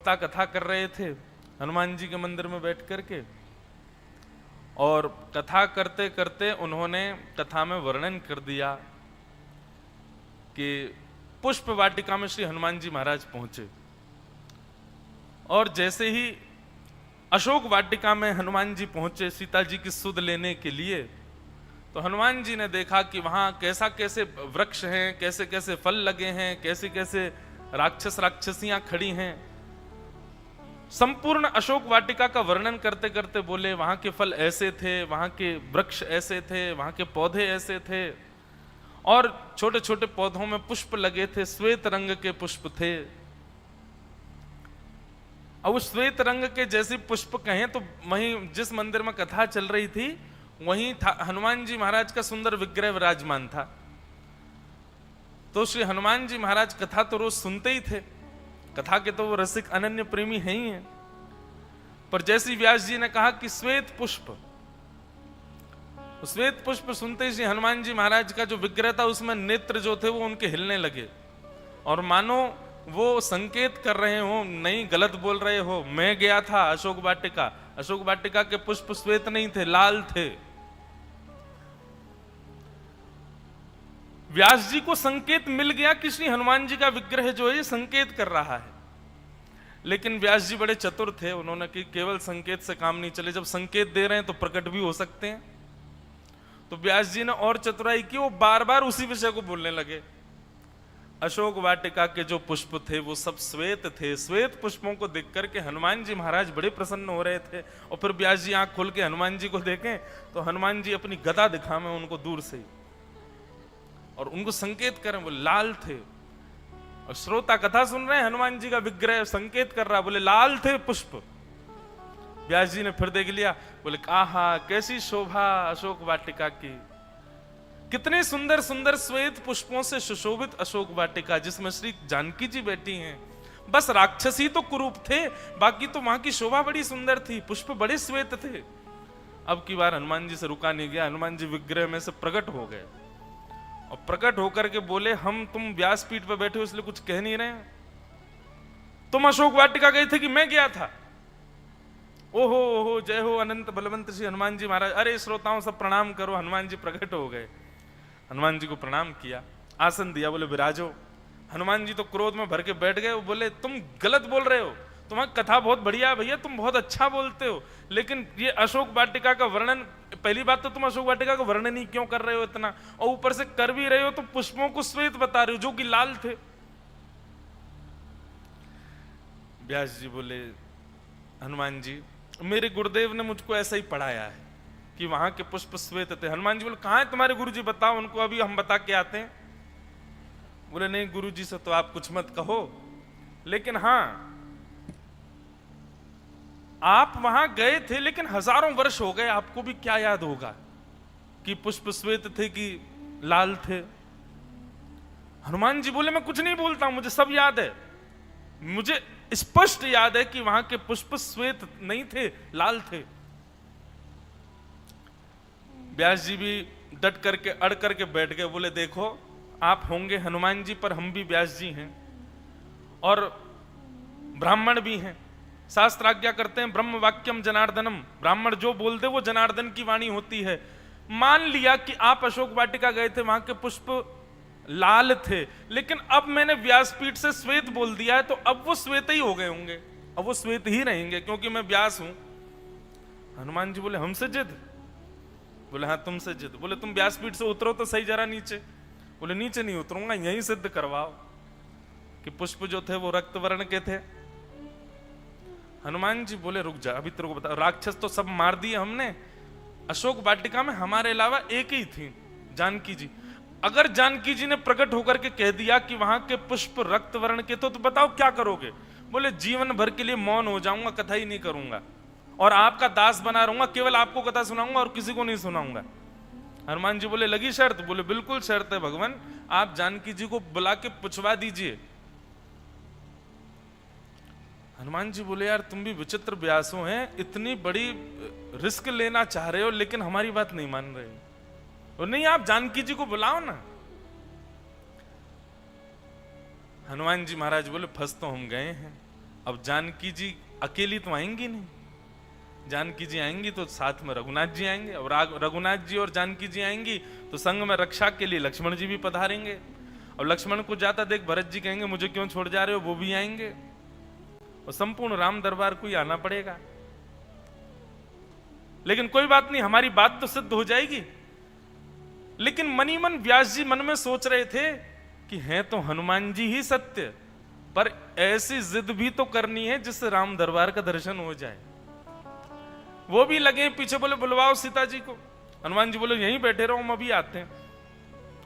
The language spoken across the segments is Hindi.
वक्ता कथा कर रहे थे हनुमान जी के मंदिर में बैठ करके, और कथा करते करते उन्होंने कथा में वर्णन कर दिया कि पुष्प वाटिका में श्री हनुमान जी महाराज पहुंचे, और जैसे ही अशोक वाटिका में हनुमान जी पहुंचे सीता जी की सुध लेने के लिए, तो हनुमान जी ने देखा कि वहां कैसा कैसे वृक्ष हैं, कैसे कैसे फल लगे हैं, कैसे कैसे राक्षस राक्षसियां खड़ी हैं। संपूर्ण अशोक वाटिका का वर्णन करते करते बोले वहां के फल ऐसे थे, वहां के वृक्ष ऐसे थे, वहां के पौधे ऐसे थे, और छोटे छोटे पौधों में पुष्प लगे थे, श्वेत रंग के पुष्प थे। अब उस श्वेत रंग के जैसे पुष्प कहें तो वहीं जिस मंदिर में कथा चल रही थी वहीं हनुमान जी महाराज का सुंदर विग्रह विराजमान था। तो श्री हनुमान जी महाराज कथा तो रोज सुनते ही थे, कथा के तो वो रसिक अनन्य प्रेमी हैं ही हैं, पर जैसी व्यास जी ने कहा कि श्वेत पुष्प, श्वेत पुष्प सुनते ही श्री हनुमान जी महाराज का जो विग्रह था उसमें नेत्र जो थे वो उनके हिलने लगे, और मानो वो संकेत कर रहे हो, नहीं गलत बोल रहे हो, मैं गया था अशोक वाटिका, अशोक वाटिका के पुष्प श्वेत नहीं थे, लाल थे। व्यास जी को संकेत मिल गया कि श्री हनुमान जी का विग्रह जो है ये संकेत कर रहा है, लेकिन व्यास जी बड़े चतुर थे, उन्होंने कि केवल संकेत से काम नहीं चले, जब संकेत दे रहे हैं तो प्रकट भी हो सकते हैं। तो व्यास जी ने और चतुराई की, वो बार बार उसी विषय को बोलने लगे। अशोक वाटिका के जो पुष्प थे वो सब श्वेत थे, श्वेत पुष्पों को देख करके हनुमान जी महाराज बड़े प्रसन्न हो रहे थे। और फिर व्यास जी आंख खोल के हनुमान जी को देखें तो हनुमान जी अपनी गदा दिखा में उनको दूर से, और उनको संकेत करें, वो लाल थे। और श्रोता कथा सुन रहे हैं, हनुमान जी का विग्रह संकेत कर रहा, बोले लाल थे पुष्प। व्यास जी ने फिर देख लिया, बोले आहा कैसी शोभा अशोक वाटिका की, कितने सुंदर सुंदर श्वेत पुष्पों से सुशोभित अशोक वाटिका जिसमें श्री जानकी जी बैठी हैं। बस राक्षसी तो कुरूप थे, बाकी तो वहां की शोभा बड़ी सुंदर थी, पुष्प बड़े श्वेत थे। अब की बार हनुमान जी से रुका नहीं गया, हनुमान जी विग्रह में से प्रकट हो गए, और प्रकट होकर के बोले हम तुम व्यासपीठ पर बैठे हो इसलिए कुछ कह नहीं रहे, तुम अशोक वाटिका गए थे कि मैं गया था? ओहो ओहो जय हो अनंत बलवंत श्री हनुमान जी महाराज। अरे श्रोताओं सब प्रणाम करो, हनुमान जी प्रकट हो गए। हनुमान जी को प्रणाम किया, आसन दिया, बोले विराजो। हनुमान जी तो क्रोध में भर के बैठ गए, वो बोले तुम गलत बोल रहे हो, तुम्हारी कथा बहुत बढ़िया है भैया, तुम बहुत अच्छा बोलते हो, लेकिन ये अशोक वाटिका का वर्णन, पहली बात तो तुम अशोक वाटिका का वर्णन ही क्यों कर रहे हो इतना, और ऊपर से कर भी रहे हो तो पुष्पों को श्वेत बता रहे हो जो कि लाल थे। व्यास जी बोले हनुमान जी मेरे गुरुदेव ने मुझको ऐसा ही पढ़ाया है कि वहां के पुष्प श्वेत थे। हनुमान जी बोले कहां है तुम्हारे गुरुजी, बताओ उनको, अभी हम बता के आते हैं। बोले नहीं गुरुजी से तो आप कुछ मत कहो, लेकिन हां आप वहां गए थे, लेकिन हजारों वर्ष हो गए, आपको भी क्या याद होगा कि पुष्प श्वेत थे कि लाल थे? हनुमान जी बोले मैं कुछ नहीं बोलता, मुझे सब याद है, मुझे स्पष्ट याद है कि वहां के पुष्प श्वेत नहीं थे, लाल थे। व्यास जी भी डट करके अड़ करके बैठ गए, बोले देखो आप होंगे हनुमान जी पर हम भी व्यास जी हैं और ब्राह्मण भी हैं, शास्त्र आज्ञा करते हैं ब्रह्म वाक्यम जनार्दनम, ब्राह्मण जो बोलते वो जनार्दन की वाणी होती है। मान लिया कि आप अशोक वाटिका गए थे, वहां के पुष्प लाल थे, लेकिन अब मैंने व्यासपीठ से श्वेत बोल दिया है तो अब वो श्वेत ही हो गए होंगे, अब वो श्वेत ही रहेंगे क्योंकि मैं व्यास हूं। हनुमान जी बोले हमसे जिद? बोले हाँ तुमसे जिद। बोले तुम व्यासपीठ से उतरो तो सही जरा नीचे। बोले नीचे नहीं उतरूंगा, यहीं सिद्ध करवाओ कि पुष्प जो थे वो रक्त वर्ण के थे। हनुमान जी बोले रुक जा, अभी तेरे को बता, राक्षस तो सब मार दिए हमने, अशोक वाटिका में हमारे अलावा एक ही थी, जानकी जी। अगर जानकी जी ने प्रकट होकर के कह दिया कि वहां के पुष्प रक्त वर्ण के तो बताओ क्या करोगे? बोले जीवन भर के लिए मौन हो जाऊंगा, कथा ही नहीं करूंगा और आपका दास बना रहूंगा, केवल आपको कथा सुनाऊंगा और किसी को नहीं सुनाऊंगा। हनुमान जी बोले लगी शर्त? बोले बिल्कुल शर्त है भगवान, आप जानकी जी को बुला के पूछवा दीजिए। हनुमान जी बोले यार तुम भी विचित्र व्यासो हैं, इतनी बड़ी रिस्क लेना चाह रहे हो लेकिन हमारी बात नहीं मान रहे हो। और नहीं आप जानकी जी को बुलाओ ना। हनुमान जी महाराज बोले फंस तो हम गए हैं, अब जानकी जी अकेली तो आएंगी नहीं, जानकी जी आएंगी तो साथ में रघुनाथ जी आएंगे, और रघुनाथ जी और जानकी जी आएंगी तो संग में रक्षा के लिए लक्ष्मण जी भी पधारेंगे, और लक्ष्मण को जाता देख भरत जी कहेंगे मुझे क्यों छोड़ जा रहे हो, वो भी आएंगे, और संपूर्ण राम दरबार को ही आना पड़ेगा। लेकिन कोई बात नहीं, हमारी बात तो सिद्ध हो जाएगी। लेकिन मनी मन व्यास जी मन में सोच रहे थे कि हैं तो हनुमान जी ही सत्य, पर ऐसी जिद भी तो करनी है जिससे राम दरबार का दर्शन हो जाए। वो भी लगे पीछे, बोले बुलवाओ सीता जी को। हनुमान जी बोले यहीं बैठे रहो, हम अभी आते हैं।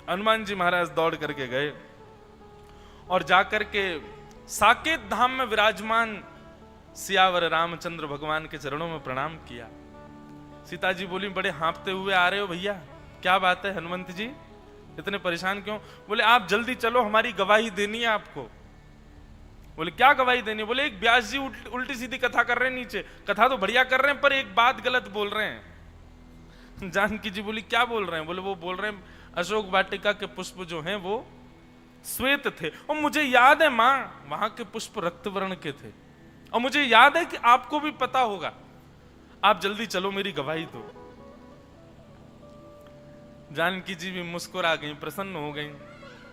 हनुमान जी महाराज दौड़ करके गए और जाकर के साकेत धाम में विराजमान सियावर रामचंद्र भगवान के चरणों में प्रणाम किया। सीता जी बोली बड़े हाँफते हुए आ रहे हो भैया, क्या बात है हनुमंत जी, इतने परेशान क्यों? बोले आप जल्दी चलो, हमारी गवाही देनी है आपको। बोले क्या गवाही देनी? बोले एक व्यास जी उल्टी सीधी कथा कर रहे हैं नीचे, कथा तो बढ़िया कर रहे हैं पर एक बात गलत बोल रहे हैं। जानकी जी बोली क्या बोल रहे हैं? बोले वो बोल रहे हैं अशोक वाटिका के पुष्प जो हैं वो श्वेत थे, और मुझे याद है मां वहां के पुष्प रक्त वर्ण के थे, और मुझे याद है कि आपको भी पता होगा, आप जल्दी चलो मेरी गवाही दो। जानकी जी भी मुस्कुरा गई, प्रसन्न हो गई।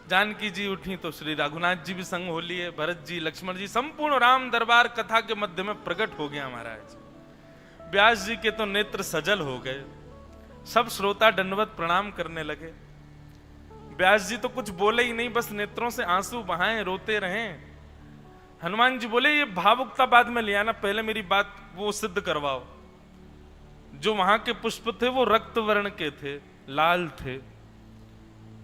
जानकी जी उठी तो श्री रघुनाथ जी भी संग हो लिए, भरत जी लक्ष्मण जी, संपूर्ण राम दरबार कथा के मध्य में प्रकट हो गया महाराज। व्यास जी के तो नेत्र सजल हो गए, सब श्रोता दंडवत प्रणाम करने लगे। व्यास जी तो कुछ बोले ही नहीं, बस नेत्रों से आंसू बहाए रोते रहे। हनुमान जी बोले ये भावुकता बाद में ले आना, पहले मेरी बात वो सिद्ध करवाओ। जो वहां के पुष्प थे वो रक्त वर्ण के थे, लाल थे।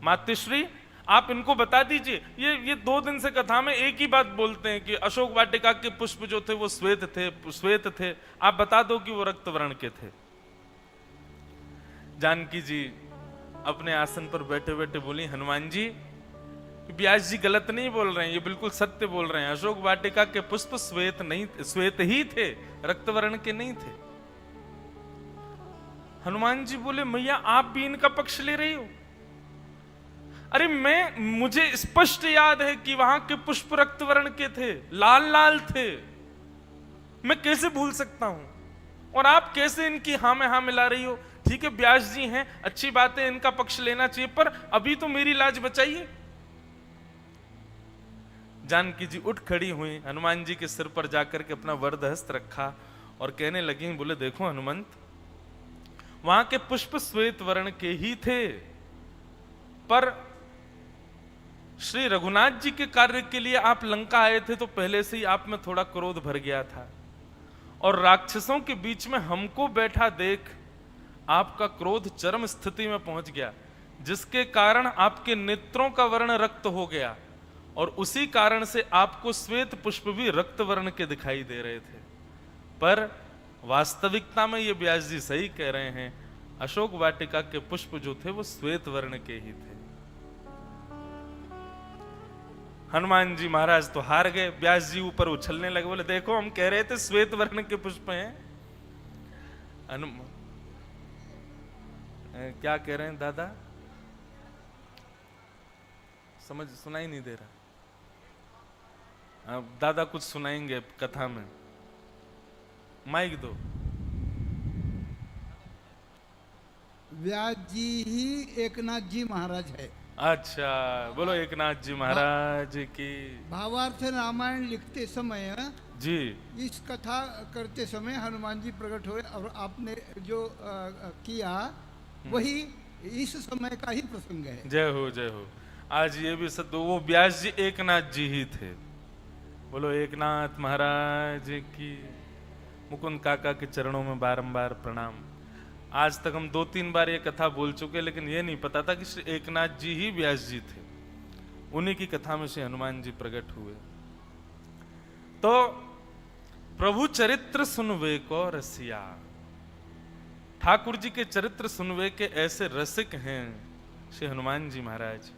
मातृश्री आप इनको बता दीजिए, ये 2 दिन से कथा में एक ही बात बोलते हैं कि अशोक वाटिका के पुष्प जो थे वो श्वेत थे, आप बता दो कि वो रक्त वर्ण के थे। जानकी जी अपने आसन पर बैठे बैठे बोली हनुमान जी व्यास जी गलत नहीं बोल रहे हैं, ये बिल्कुल सत्य बोल रहे हैं, अशोक वाटिका के पुष्प श्वेत ही थे, रक्त वर्ण के नहीं थे। हनुमान जी बोले मैया आप भी इनका पक्ष ले रही हो? अरे मुझे स्पष्ट याद है कि वहां के पुष्प रक्त वर्ण के थे, लाल लाल थे, मैं कैसे भूल सकता हूं? और आप कैसे इनकी हाँ में हाँ मिला रही हो? ठीक है व्यास जी हैं, अच्छी बात है, इनका पक्ष लेना चाहिए, पर अभी तो मेरी लाज बचाइए। जानकी जी उठ खड़ी हुई, हनुमान जी के सिर पर जाकर के अपना वरद हस्त रखा और कहने लगी, बोले देखो हनुमंत, वहां के पुष्प श्वेत वर्ण के ही थे, पर श्री रघुनाथ जी के कार्य के लिए आप लंका आए थे तो पहले से ही आप में थोड़ा क्रोध भर गया था, और राक्षसों के बीच में हमको बैठा देख आपका क्रोध चरम स्थिति में पहुंच गया, जिसके कारण आपके नेत्रों का वर्ण रक्त हो गया, और उसी कारण से आपको श्वेत पुष्प भी रक्त वर्ण के दिखाई दे रहे थे। पर वास्तविकता में ये व्यास जी सही कह रहे हैं, अशोक वाटिका के पुष्प जो थे वो श्वेत वर्ण के ही थे। हनुमान जी महाराज तो हार गए, व्यास जी ऊपर उछलने लगे, बोले देखो हम कह रहे थे श्वेत वर्ण के पुष्प हैं। क्या कह रहे हैं दादा? सुनाई नहीं दे रहा। दादा कुछ सुनाएंगे कथा में, माइक दो। व्यास जी ही एकनाथ जी महाराज है। अच्छा बोलो एकनाथ जी महाराज की। भावार्थ रामायण लिखते समय जी इस कथा करते समय हनुमान जी प्रकट हुए, और आपने जो किया वही इस समय का ही प्रसंग है। जय हो जय हो। आज ये भी सत्य, वो व्यास जी एकनाथ जी ही थे। बोलो एकनाथ महाराज की। मुकुंद काका के चरणों में बारंबार प्रणाम। आज तक हम 2-3 बार ये कथा बोल चुके, लेकिन ये नहीं पता था कि श्री एकनाथ जी ही व्यास जी थे, उन्हीं की कथा में श्री हनुमान जी प्रकट हुए। तो प्रभु चरित्र सुनवे को रसिया, ठाकुर जी के चरित्र सुनवे के ऐसे रसिक हैं श्री हनुमान जी महाराज।